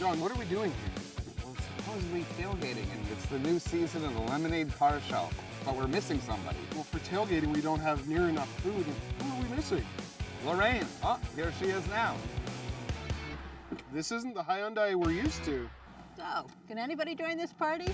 John, what are we doing here? We're supposedly tailgating, and it's the new season of the Lemonade Car Show, but we're missing somebody. Well, for tailgating, we don't have near enough food. Who are we missing? Lorraine. Oh, here she is now. This isn't the Hyundai we're used to. So, can anybody join this party?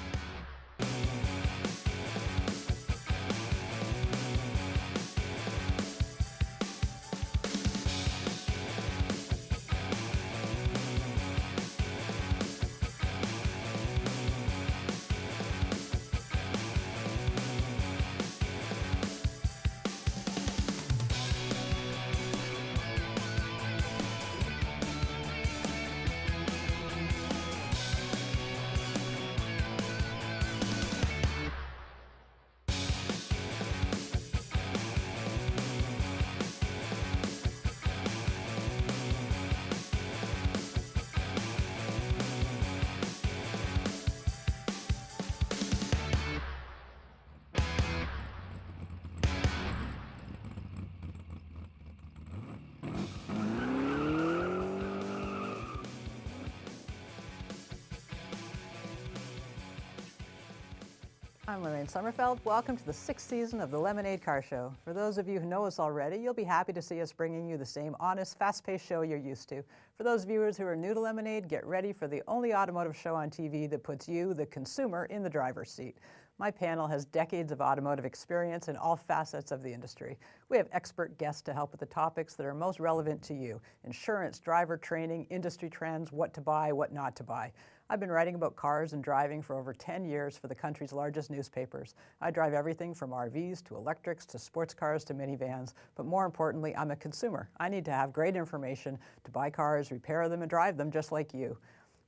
I'm Lorraine Sommerfeld. Welcome to the 6th season of the Lemonade Car Show. For those of you who know us already, you'll be happy to see us bringing you the same honest, fast-paced show you're used to. For those viewers who are new to Lemonade, get ready for the only automotive show on TV that puts you, the consumer, in the driver's seat. My panel has decades of automotive experience in all facets of the industry. We have expert guests to help with the topics that are most relevant to you: insurance, driver training, industry trends, what to buy, what not to buy. I've been writing about cars and driving for over 10 years for the country's largest newspapers. I drive everything from RVs to electrics to sports cars to minivans, but more importantly, I'm a consumer. I need to have great information to buy cars, repair them, and drive them just like you.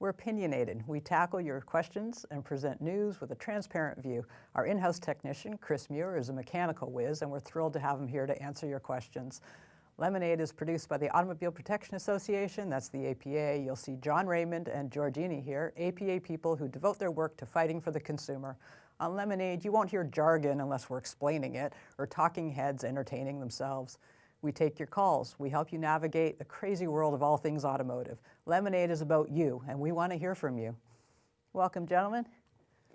We're opinionated. We tackle your questions and present news with a transparent view. Our in-house technician, Chris Muir, is a mechanical whiz, and we're thrilled to have him here to answer your questions. Lemonade is produced by the Automobile Protection Association, that's the APA. You'll see John Raymond and George Iny here, APA people who devote their work to fighting for the consumer. On Lemonade, you won't hear jargon unless we're explaining it, or talking heads entertaining themselves. We take your calls. We help you navigate the crazy world of all things automotive. Lemonade is about you, and we want to hear from you. Welcome, gentlemen.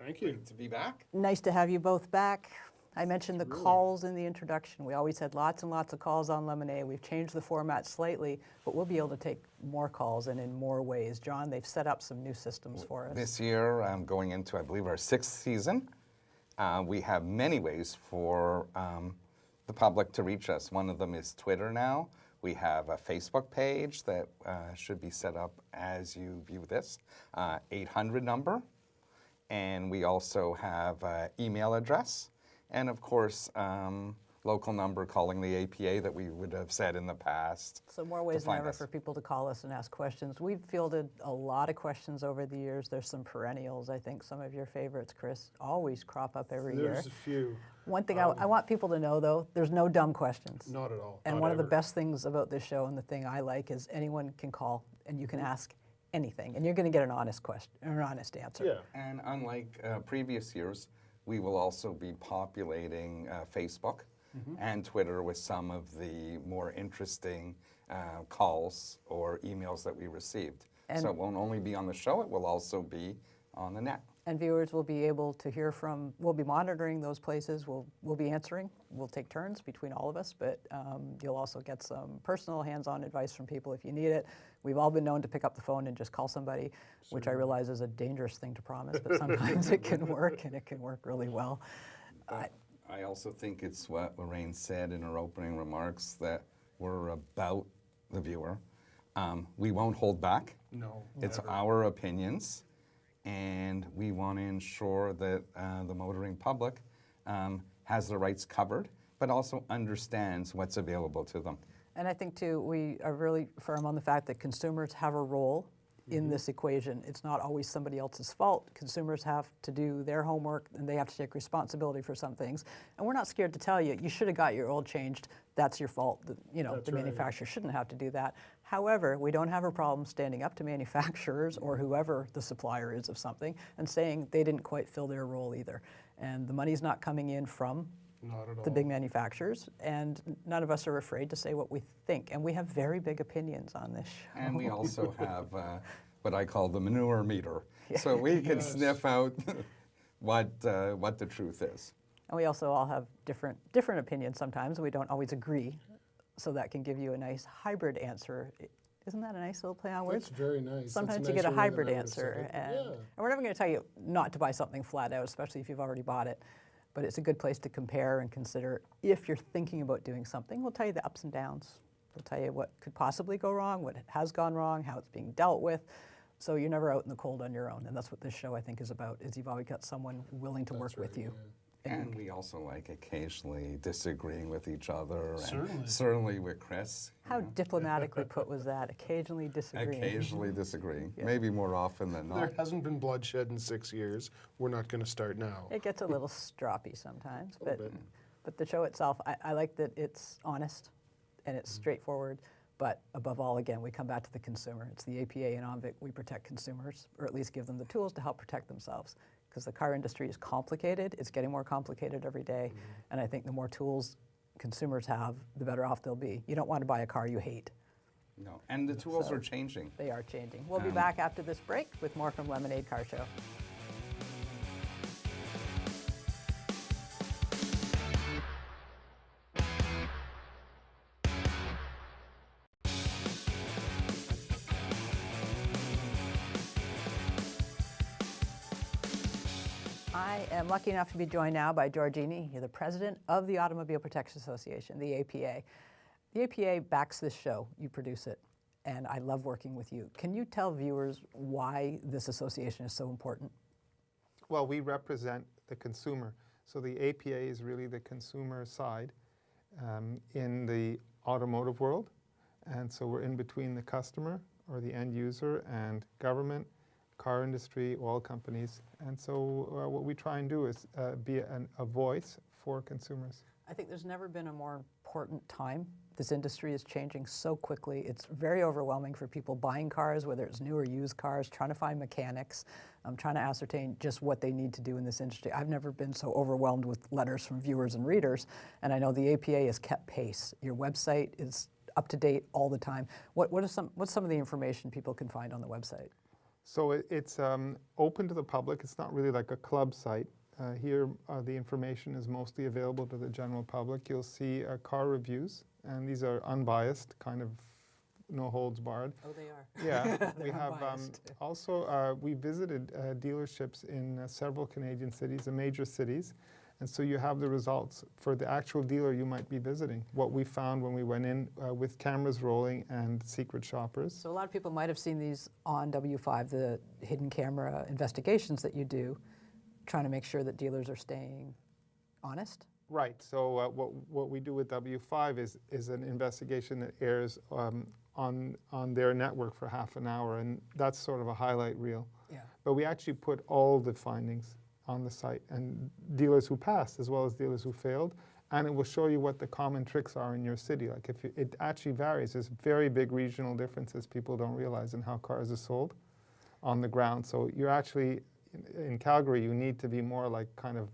Thank you. Great to be back. Nice to have you both back. I mentioned the calls in the introduction. We always had lots and lots of calls on Lemonade. We've changed the format slightly, but we'll be able to take more calls and in more ways. John, they've set up some new systems for us. This year, going into, I believe, our 6th season, we have many ways for the public to reach us. One of them is Twitter now. We have a Facebook page that should be set up as you view this, 800 number. And we also have an email address. And of course, local number calling the APA that we would have said in the past. So more ways than ever for people to call us and ask questions. We've fielded a lot of questions over the years. There's some perennials. I think some of your favorites, Chris, always crop up every year. There's a few. One thing I want people to know, though, there's no dumb questions. Not at all. And Not one of the ever. best things about this show, and the thing I like, is anyone can call and you can ask anything, and you're going to get an honest question, or an honest answer. Yeah. And unlike previous years, we will also be populating Facebook and Twitter with some of the more interesting calls or emails that we received. And so it won't only be on the show, it will also be on the net. And viewers will be able to hear from, we'll be monitoring those places, we'll be answering, we'll take turns between all of us, but you'll also get some personal hands-on advice from people if you need it. We've all been known to pick up the phone and just call somebody, which I realize is a dangerous thing to promise, but sometimes it can work, and it can work really well. I also think it's what Lorraine said in her opening remarks, that we're about the viewer. We won't hold back. No. It's never. our opinions. And we want to ensure that the motoring public has their rights covered, but also understands what's available to them. And I think, too, we are really firm on the fact that consumers have a role in this equation. It's not always somebody else's fault. Consumers have to do their homework, and they have to take responsibility for some things. And we're not scared to tell you, you should have got your oil changed. That's your fault. The manufacturer shouldn't have to do that. However, we don't have a problem standing up to manufacturers or whoever the supplier is of something and saying they didn't quite fill their role either. And the money's not coming in from Not at all. the big manufacturers, and none of us are afraid to say what we think. And we have very big opinions on this show. And we also have what I call the manure meter. So we can sniff out what the truth is. And we also all have different opinions sometimes. We don't always agree. So that can give you a nice hybrid answer. Isn't that a nice little play on words? That's very nice. Sometimes That's you get a nicer way than hybrid I would've answer. said it. And we're never going to tell you not to buy something flat out, especially if you've already bought it. But it's a good place to compare and consider if you're thinking about doing something. We'll tell you the ups and downs. We'll tell you what could possibly go wrong, what has gone wrong, how it's being dealt with. So you're never out in the cold on your own. And that's what this show, I think, is about, is you've always got someone willing to work with you. Yeah. And we also like occasionally disagreeing with each other. Certainly. And certainly with Chris. How diplomatically put was that? Occasionally disagreeing. Occasionally disagreeing. Maybe more often than not. There hasn't been bloodshed in 6 years. We're not going to start now. It gets a little stroppy sometimes, A little bit. but the show itself, I like that it's honest and it's straightforward. But above all, again, we come back to the consumer. It's the APA and OMVIC. We protect consumers, or at least give them the tools to help protect themselves. Because the car industry is complicated. It's getting more complicated every day. And I think the more tools consumers have, the better off they'll be. You don't want to buy a car you hate. No, and the tools are changing. They are changing. We'll be back after this break with more from Lemonade Car Show. I am lucky enough to be joined now by George Iny. You're the president of the Automobile Protection Association, the APA. The APA backs this show. You produce it, and I love working with you. Can you tell viewers why this association is so important? Well, we represent the consumer. So the APA is really the consumer side in the automotive world. And so we're in between the customer or the end user and government, car industry, oil companies. And so what we try and do is be a voice for consumers. I think there's never been a more important time. This industry is changing so quickly. It's very overwhelming for people buying cars, whether it's new or used cars, trying to find mechanics, trying to ascertain just what they need to do in this industry. I've never been so overwhelmed with letters from viewers and readers, and I know the APA has kept pace. Your website is up to date all the time. What's some of the information people can find on the website? So it's open to the public. It's not really like a club site. Here, the information is mostly available to the general public. You'll see car reviews, and these are unbiased, kind of no holds barred. Oh, they are. Yeah, we have unbiased. also, we visited dealerships in several Canadian cities, the major cities, and so you have the results for the actual dealer you might be visiting. What we found when we went in with cameras rolling and secret shoppers. So a lot of people might have seen these on W5, the hidden camera investigations that you do, trying to make sure that dealers are staying honest. Right. So what we do with W5 is an investigation that airs on their network for half an hour, and that's sort of a highlight reel. Yeah. But we actually put all the findings on the site, and dealers who passed as well as dealers who failed, and it will show you what the common tricks are in your city. Like it actually varies. There's very big regional differences people don't realize in how cars are sold on the ground. So you're actually, in Calgary, you need to be more like kind of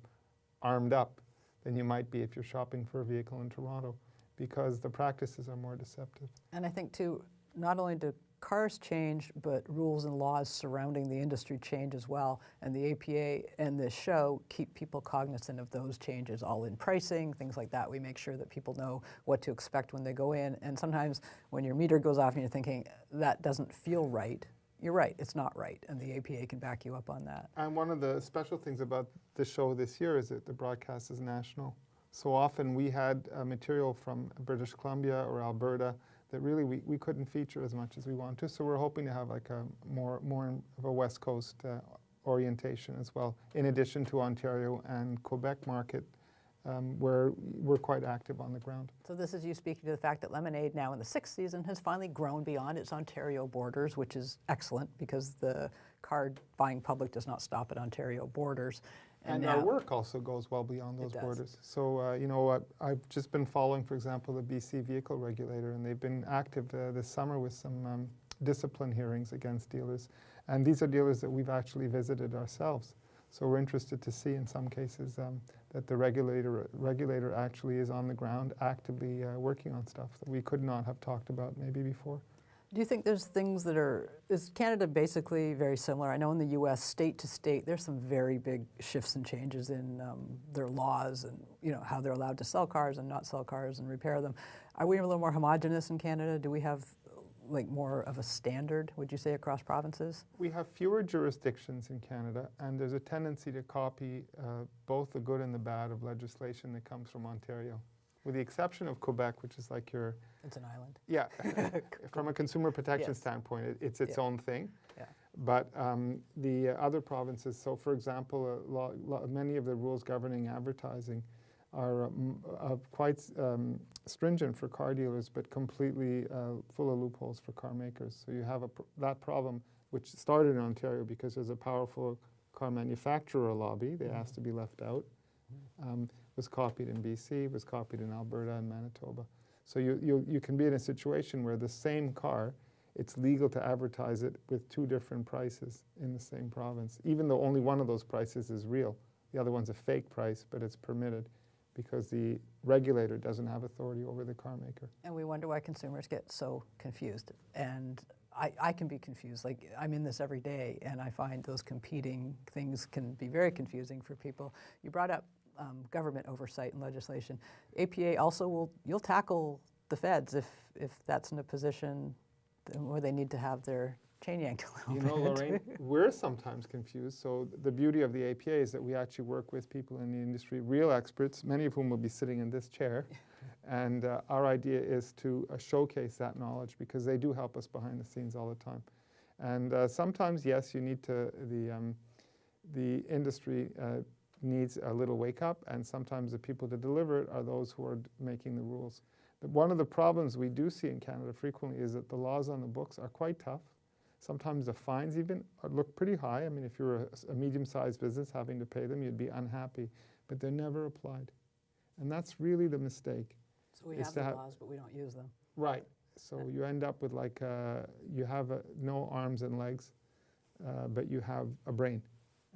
armed up than you might be if you're shopping for a vehicle in Toronto, because the practices are more deceptive. And I think too, not only do cars change, but rules and laws surrounding the industry change as well. And the APA and this show keep people cognizant of those changes, all in pricing, things like that. We make sure that people know what to expect when they go in. And sometimes when your meter goes off and you're thinking, that doesn't feel right, you're right, it's not right. And the APA can back you up on that. And one of the special things about the show this year is that the broadcast is national. So often we had material from British Columbia or Alberta that really we couldn't feature as much as we want to. So we're hoping to have like a more of a West Coast orientation as well, in addition to Ontario and Quebec market, where we're quite active on the ground. So this is you speaking to the fact that Lemonade now in the 6th season has finally grown beyond its Ontario borders, which is excellent because the car buying public does not stop at Ontario borders. And our work also goes well beyond those borders. So, you know, I've just been following, for example, the BC vehicle regulator, and they've been active this summer with some discipline hearings against dealers. And these are dealers that we've actually visited ourselves. So we're interested to see in some cases that the regulator actually is on the ground actively working on stuff that we could not have talked about maybe before. Do you think there's things that is Canada basically very similar? I know in the U.S., state to state, there's some very big shifts and changes in their laws and how they're allowed to sell cars and not sell cars and repair them. Are we a little more homogenous in Canada? Do we have like more of a standard, would you say, across provinces? We have fewer jurisdictions in Canada, and there's a tendency to copy both the good and the bad of legislation that comes from Ontario. With the exception of Quebec, which is like your... It's an island. Yeah. From a consumer protection Yes. standpoint, it's its own thing. Yeah. But the other provinces, so for example, many of the rules governing advertising are quite stringent for car dealers, but completely full of loopholes for car makers. So you have that problem, which started in Ontario because there's a powerful car manufacturer lobby. They asked to be left out. Was copied in BC, was copied in Alberta and Manitoba. So you can be in a situation where the same car, it's legal to advertise it with two different prices in the same province, even though only one of those prices is real. The other one's a fake price, but it's permitted because the regulator doesn't have authority over the car maker. And we wonder why consumers get so confused. And I can be confused. Like, I'm in this every day, and I find those competing things can be very confusing for people. You brought up government oversight and legislation. APA also you'll tackle the feds if that's in a position where they need to have their chain yanked a little bit. Lorraine, we're sometimes confused. So the beauty of the APA is that we actually work with people in the industry, real experts, many of whom will be sitting in this chair. And our idea is to showcase that knowledge because they do help us behind the scenes all the time. And sometimes, yes, you need to, the industry needs a little wake up, and sometimes the people to deliver it are those who are making the rules. But one of the problems we do see in Canada frequently is that the laws on the books are quite tough. Sometimes the fines even look pretty high. I mean, if you're a medium-sized business having to pay them, you'd be unhappy, but they're never applied. And that's really the mistake. So we have the laws, but we don't use them. Right. So you end up with like, you have no arms and legs, but you have a brain.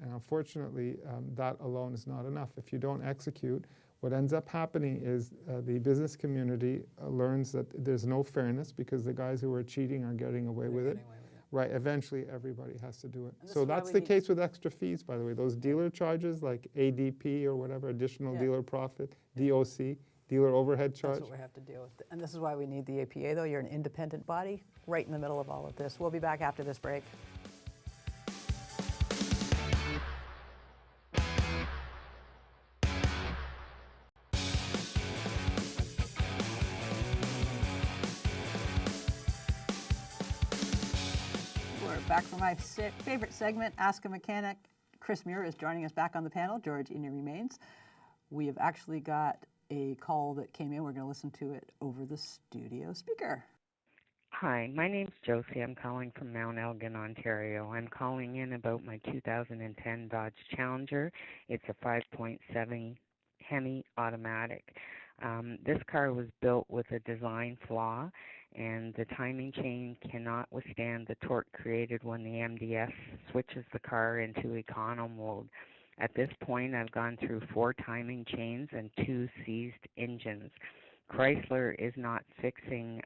And unfortunately, that alone is not enough. If you don't execute, what ends up happening is the business community learns that there's no fairness because the guys who are cheating are getting away with it. Right, eventually everybody has to do it. So that's the case with extra fees, by the way. Those dealer charges like ADP or whatever, additional dealer profit, DOC, dealer overhead charge. That's what we have to deal with. And this is why we need the APA, though. You're an independent body right in the middle of all of this. We'll be back after this break. Back for my favorite segment, Ask a Mechanic. Chris Muir is joining us back on the panel. George Iny remains. We have actually got a call that came in. We're going to listen to it over the studio speaker. Hi, my name's Josie. I'm calling from Mount Elgin, Ontario. I'm calling in about my 2010 Dodge Challenger. It's a 5.7 Hemi automatic. This car was built with a design flaw, and the timing chain cannot withstand the torque created when the MDS switches the car into econo mode. At this point, I've gone through 4 timing chains and 2 seized engines. Chrysler is not fixing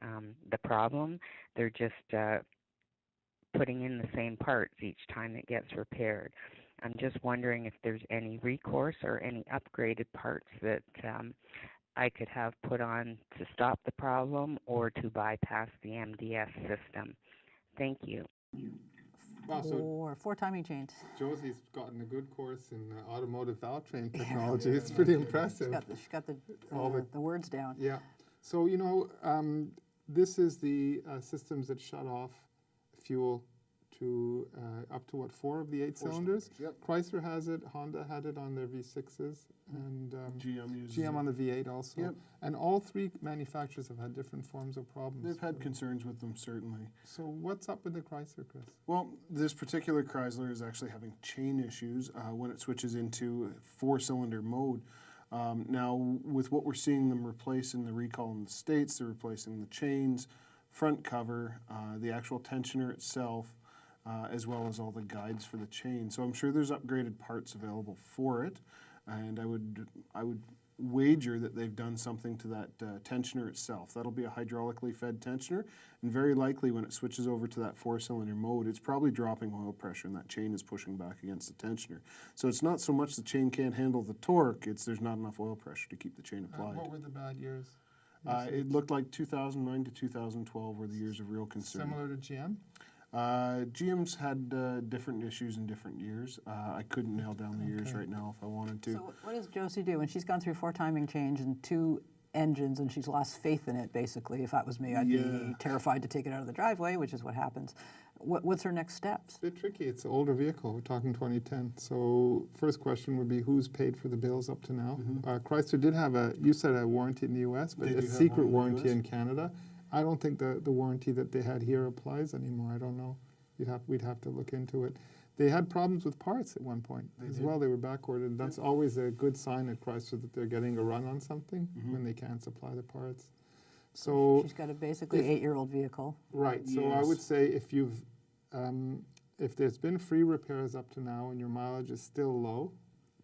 the problem. They're just putting in the same parts each time it gets repaired. I'm just wondering if there's any recourse or any upgraded parts that I could have put on to stop the problem or to bypass the MDS system. Thank you. Wow, so 4 timing chains. Josie's gotten a good course in automotive valve train technology. It's pretty impressive. She's got the words down. Yeah. So, this is the systems that shut off fuel to up to 4 of the 8 cylinders. Yep. Chrysler has it, Honda had it on their V6s, and GM on the V8 also. Yep. And all 3 manufacturers have had different forms of problems. They've had concerns with them, certainly. So what's up with the Chrysler, Chris? Well, this particular Chrysler is actually having chain issues when it switches into 4-cylinder mode. Now, with what we're seeing them replace in the recall in the States, they're replacing the chains, front cover, the actual tensioner itself, as well as all the guides for the chain. So I'm sure there's upgraded parts available for it, and I would wager that they've done something to that tensioner itself. That'll be a hydraulically fed tensioner, and very likely when it switches over to that 4-cylinder mode, it's probably dropping oil pressure, and that chain is pushing back against the tensioner. So it's not so much the chain can't handle the torque, it's there's not enough oil pressure to keep the chain applied. What were the bad years? It looked like 2009 to 2012 were the years of real concern. Similar to GM? GM's had different issues in different years. I couldn't nail down the years right now if I wanted to. So what does Josie do when she's gone through 4 timing change and 2 engines and she's lost faith in it, basically? If that was me, I'd be terrified to take it out of the driveway, which is what happens. What's her next steps? It's a bit tricky. It's an older vehicle. We're talking 2010. So first question would be who's paid for the bills up to now? Chrysler did have you said a warranty in the U.S., but They a do have secret one in the warranty US. in Canada. I don't think the warranty that they had here applies anymore. I don't know. We'd have to look into it. They had problems with parts at one point as well. They were backordered. That's always a good sign at Chrysler that they're getting a run on something when they can't supply the parts. So She's got a basically 8-year-old vehicle. right. So I would say if there's been free repairs up to now and your mileage is still low,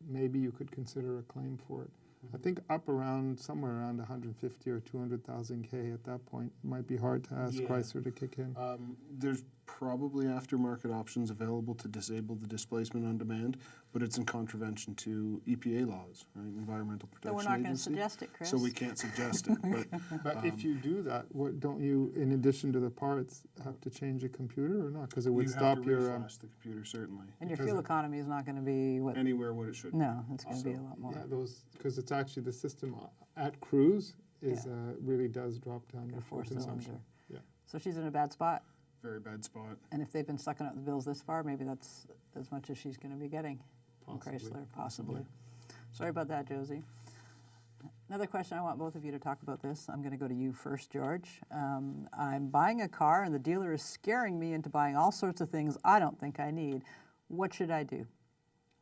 maybe you could consider a claim for it. I think up around somewhere around 150 or 200,000 K at that point. It might be hard to ask Chrysler to kick in. There's probably aftermarket options available to disable the displacement on demand, but it's in contravention to EPA laws, right? Environmental Protection So we're not going to Agency. suggest it, Chris. So we can't suggest it. But if you do that, don't you, in addition to the parts, have to change a computer or not? Because it would you stop have to your. reflash the computer, certainly. And your fuel economy is not going to be what? Anywhere what it should be. No, it's going to be a lot more. Yeah, because it's actually the system at cruise is really does drop down your fuel 4-cylinder. consumption. Yeah. So she's in a bad spot. Very bad spot. And if they've been sucking up the bills this far, maybe that's as much as she's going to be getting from Possibly. Chrysler, possibly. Sorry about that, Josie. Another question, I want both of you to talk about this. I'm going to go to you first, George. I'm buying a car and the dealer is scaring me into buying all sorts of things I don't think I need. What should I do?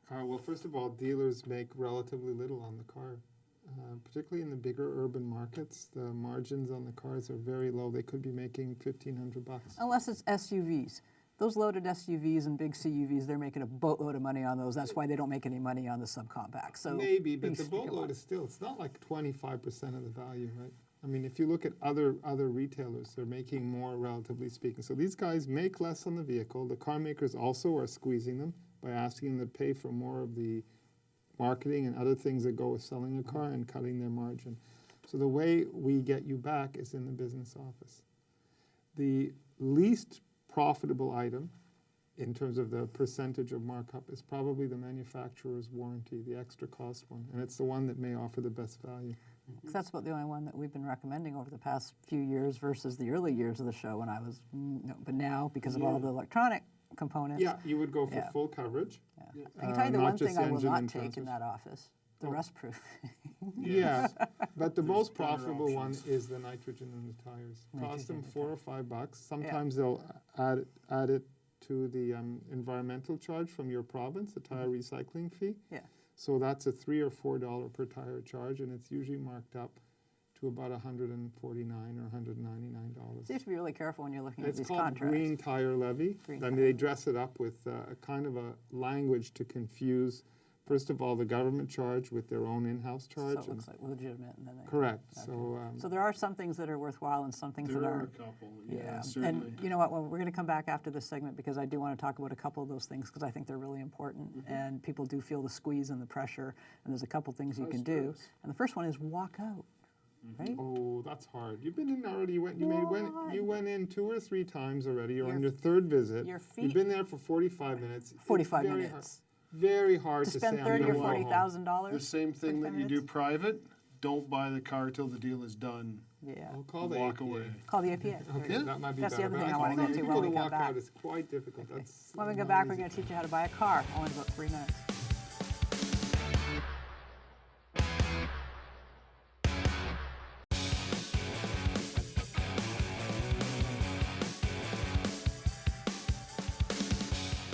Well, first of all, dealers make relatively little on the car. Particularly in the bigger urban markets, the margins on the cars are very low. They could be making $1,500. Unless it's SUVs. Those loaded SUVs and big CUVs, they're making a boatload of money on those. That's why they don't make any money on the subcompact. So Maybe, but please the speak a lot. boatload is still, it's not like 25% of the value, right? I mean, if you look at other retailers, they're making more, relatively speaking. So these guys make less on the vehicle. The car makers also are squeezing them by asking them to pay for more of the marketing and other things that go with selling a car and cutting their margin. So the way we get you back is in the business office. The least profitable item in terms of the percentage of markup is probably the manufacturer's warranty, the extra cost one, and it's the one that may offer the best value. 'Cause that's about the only one that we've been recommending over the past few years versus the early years of the show when I was, but now because of all the electronic components. Yeah, you would go for Yeah. full coverage. I can tell you the not one just thing I will engine not and take in transmission. that office, the rust proof. Yeah, but the most better profitable one options. is the nitrogen in the tires. Cost them Nitrogen, $4 or $5. Sometimes they'll add it to the environmental charge from your province, the tire recycling fee. Yeah. So that's a $3 or $4 per tire charge, and it's usually marked up to about $149 or $199. So you have to be really careful when you're looking at It's these called contracts. green tire levy. Green I mean, they dress it up with a kind of a language to confuse, first of all, the government charge with their own in-house So charge. it looks like legitimate. And then they, Correct. Okay. So So there are some things that are worthwhile and some things There that are a aren't. couple. Yeah, Yeah, certainly. and you know what? Well, we're going to come back after this segment because I do want to talk about a couple of those things because I think they're really important, and people do feel the squeeze and the pressure. And there's a couple things you can do. And the first one is walk out. Right? oh, that's hard. You've been in already. You Why? went in 2 or 3 times already. You're Your on your 3rd visit. your You've feet- been there for 45 minutes. It's 45 very minutes. Very hard To to spend say. $30,000 or I'm gonna go home. $40,000. The same thing that 45 you do minutes? private, don't buy the car till the deal is done. Yeah. I'll call the Walk APA. away. Call the APA. Okay, Yeah. that might be That's the better. other but thing I wanna find get to people when we come walk back. out is quite difficult. That's When we go not back, we're easy. going to teach you how to buy a car. Only about 3 minutes.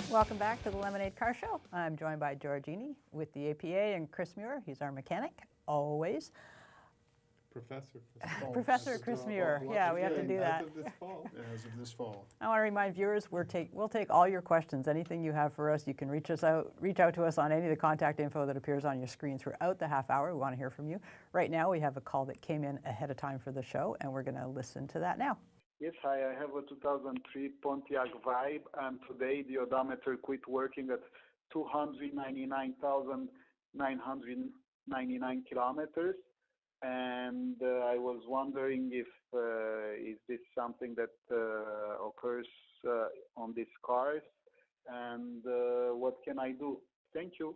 Welcome back to the Lemonade Car Show. I'm joined by George Iny with the APA and Chris Muir. He's our mechanic, always. Professor. Professor Chris Muir. Yeah, we have to do that. As of this fall. As of this fall. I want to remind viewers, we'll take all your questions, anything you have for us. You can reach out to us on any of the contact info that appears on your screen throughout the half hour. We want to hear from you. Right now, we have a call that came in ahead of time for the show, and we're going to listen to that now. Yes, hi. I have a 2003 Pontiac Vibe, and today the odometer quit working at 299,999 kilometers. And I was wondering if is this something that occurs on these cars, and what can I do? Thank you.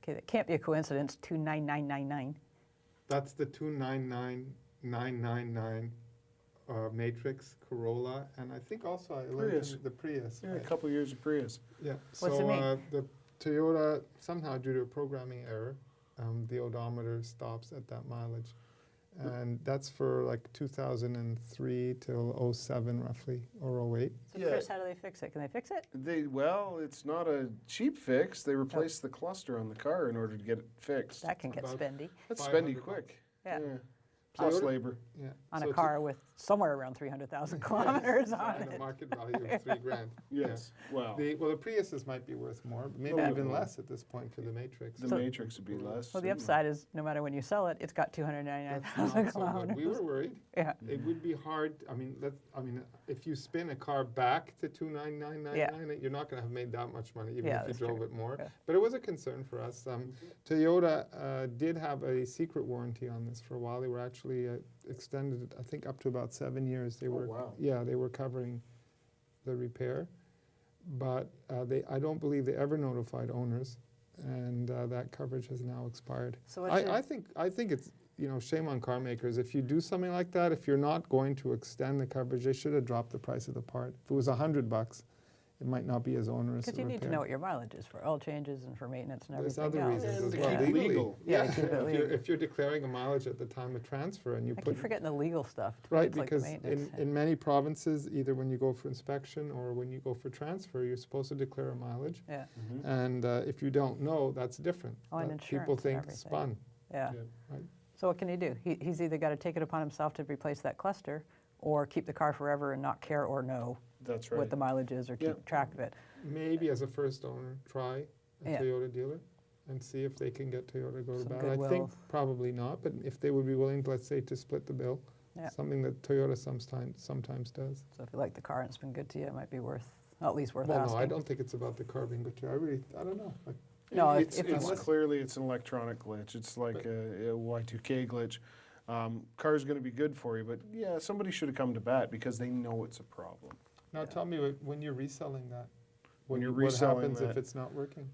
Okay, that can't be a coincidence. 29999. That's the 299999 Matrix, Corolla, and I think also I learned Prius. the Prius. Yeah, a right? couple years of Prius. Yeah. What's it mean? The Toyota, somehow due to a programming error, the odometer stops at that mileage. And that's for like 2003 till 07 roughly, or 08. So Yeah. Chris, how do they fix it? Can they fix it? Well, it's not a cheap fix. They replaced the cluster on the car in order to get it fixed. That can get About spendy That's 500 spendy quick. Yeah. Plus Toyota- labor. Yeah. on So a car with somewhere around 300,000 kilometers on and a it. market value of $3,000. Yes. Well, The Priuses might be worth more, but maybe Little bit even more. less at this point for the Matrix. the Matrix would be less. Well, the certainly. upside is no matter when you sell it, it's got That's 299,000 not so good. kilometers. We were worried. Yeah. It would be hard. I mean, if you spin a car back to 29999, you're not going to have made that much money, even Yeah, if you that's drove true. it more. Yeah. But it was a concern for us. Toyota did have a secret warranty on this for a while. They were actually extended it, I think, up to about 7 years. They were, wow. yeah, they were covering the repair, but I don't believe they ever notified owners, and that coverage has now expired. So what I think it's, shame on car makers. If you do something like that, if you're not going to extend the coverage, they should have dropped the price of the part. If it was $100, it might not be as onerous. Because a you need to repair. know what your mileage is for oil changes and for maintenance and There's everything other else. reasons And as to well. keep it Legally. legal. Yeah, keep it legal. If you're declaring a mileage at the time of transfer and you I put keep forgetting the legal stuff. To me, right, it's like the because maintenance. in many provinces, either when you go for inspection or when you go for transfer, you're supposed to declare a mileage. Yeah. And if you don't know, that's different. Oh, and People insurance and think everything. spun. Yeah. Yeah. Right. So what can he do? He's either got to take it upon himself to replace that cluster, or keep the car forever and not care or know That's right. what the mileage is, or keep Yeah. track of it. Maybe as a first owner, try a Yeah. Toyota dealer and see if they can get Toyota to go to Some bat. I think goodwill. probably not, but if they would be willing, let's say, to split the bill, Yeah. something that Toyota sometimes does. So if you like the car and it's been good to you, it might be at least worth Well, asking. no, I don't think it's about the car being good to you. I don't know. Like, No, it's, if it's it's- clearly it's an electronic glitch. It's like a Y2K glitch. Car's going to be good for you, but yeah, somebody should have come to bat because they know it's a problem. now tell me, when you're reselling that, When you're what reselling happens if that- it's not working?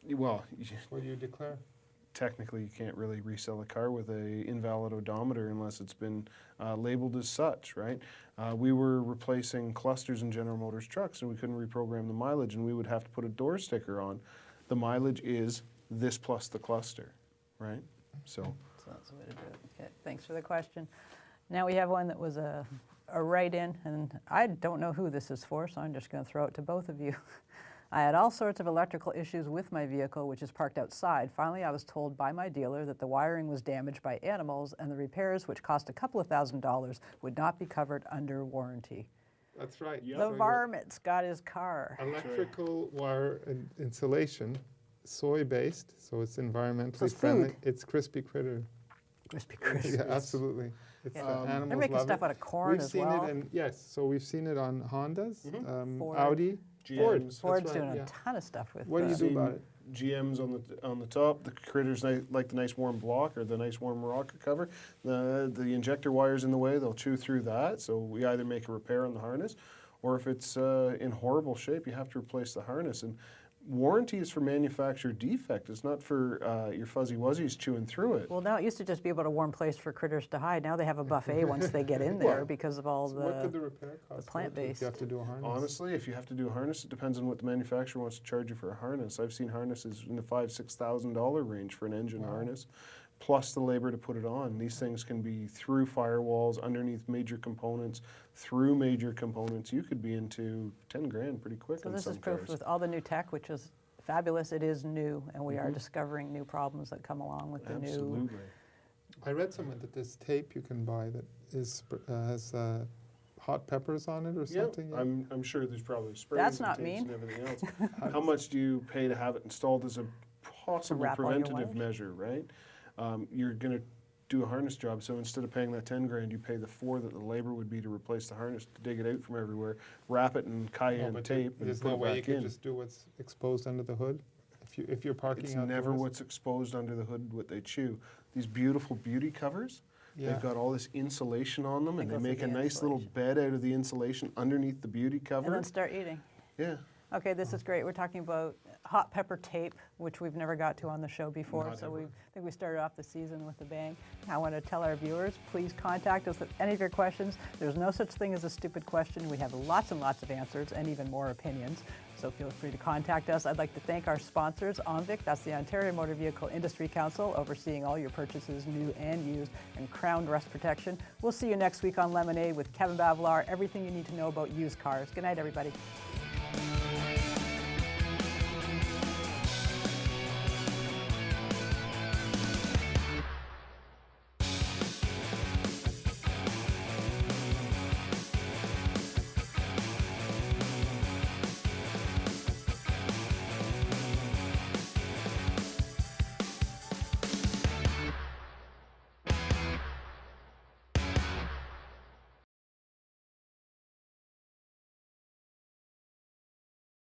Well, What do you declare? technically you can't really resell a car with a invalid odometer unless it's been labeled as such, right? We were replacing clusters in General Motors trucks and we couldn't reprogram the mileage and we would have to put a door sticker on. The mileage is this plus the cluster, right? So So that's the way to do it. Okay, thanks for the question. Now we have one that was a write-in, and I don't know who this is for, so I'm just going to throw it to both of you. I had all sorts of electrical issues with my vehicle, which is parked outside. Finally, I was told by my dealer that the wiring was damaged by animals, and the repairs, which cost a couple of $1,000s, would not be covered under warranty. That's right. Yep. The So your varmints got his car. electrical wire insulation, soy-based, so it's environmentally So it's friendly. food. It's crispy critter. Crispy Chris. Yeah, absolutely. It's Yeah. animals They're making love stuff it. out of corn We've as seen well. it, and yes, so we've seen it on Hondas, Ford. Audi, Ford. GMs. That's Ford's right, doing yeah. a ton of stuff with What do you that. do about it? GMs on the top, the critters like the nice warm block or the nice warm rocker cover. The injector wire's in the way, they'll chew through that. So we either make a repair on the harness, or if it's in horrible shape, you have to replace the harness. And warranty is for manufacturer defect. It's not for your fuzzy wuzzies chewing through it. Well, now it used to just be about a warm place for critters to hide. Now they have a buffet once they get in there Well, because of all So what could the the. repair cost? plant-based. If you have to do a harness. Honestly, if you have to do a harness, it depends on what the manufacturer wants to charge you for a harness. I've seen harnesses in the $5,000-$6,000 range for an engine harness, plus the labor to put it on. These things can be through firewalls, underneath major components, through major components. You could be into 10 grand pretty quick So on this some is proof cars. with all the new tech, which is fabulous. It is new, and we are discovering new problems that come along with the new Absolutely. I read somewhere that there's tape you can buy that has hot peppers on it or something. Yeah. I'm sure there's probably sprays That's and not tapes mean. and everything else. How much do you pay to have it installed as a possible wrap all your preventative wires? measure, right? You're going to do a harness job, so instead of paying that 10 grand, you pay the 4 that the labor would be to replace the harness, to dig it out from everywhere, wrap it in No, cayenne but tape, and there's put no it way you back could in. just do what's exposed under the hood if you're parking It's outdoors. never what's exposed under the hood what they chew. These beautiful beauty covers, Yeah. they've got all this insulation on them, and They they go for make a the nice little insulation. bed out of the insulation underneath the beauty And cover. then start eating. Yeah. Okay, this is great. We're talking about hot pepper tape, which we've never got to on the show before. Not So ever. I think we started off the season with a bang. I want to tell our viewers, please contact us with any of your questions. There's no such thing as a stupid question. We have lots and lots of answers and even more opinions. So feel free to contact us. I'd like to thank our sponsors, ONVIC, that's the Ontario Motor Vehicle Industry Council, overseeing all your purchases, new and used, and Crown Rust Protection. We'll see you next week on Lemonade with Kevin Bavlar, everything you need to know about used cars. Good night, everybody.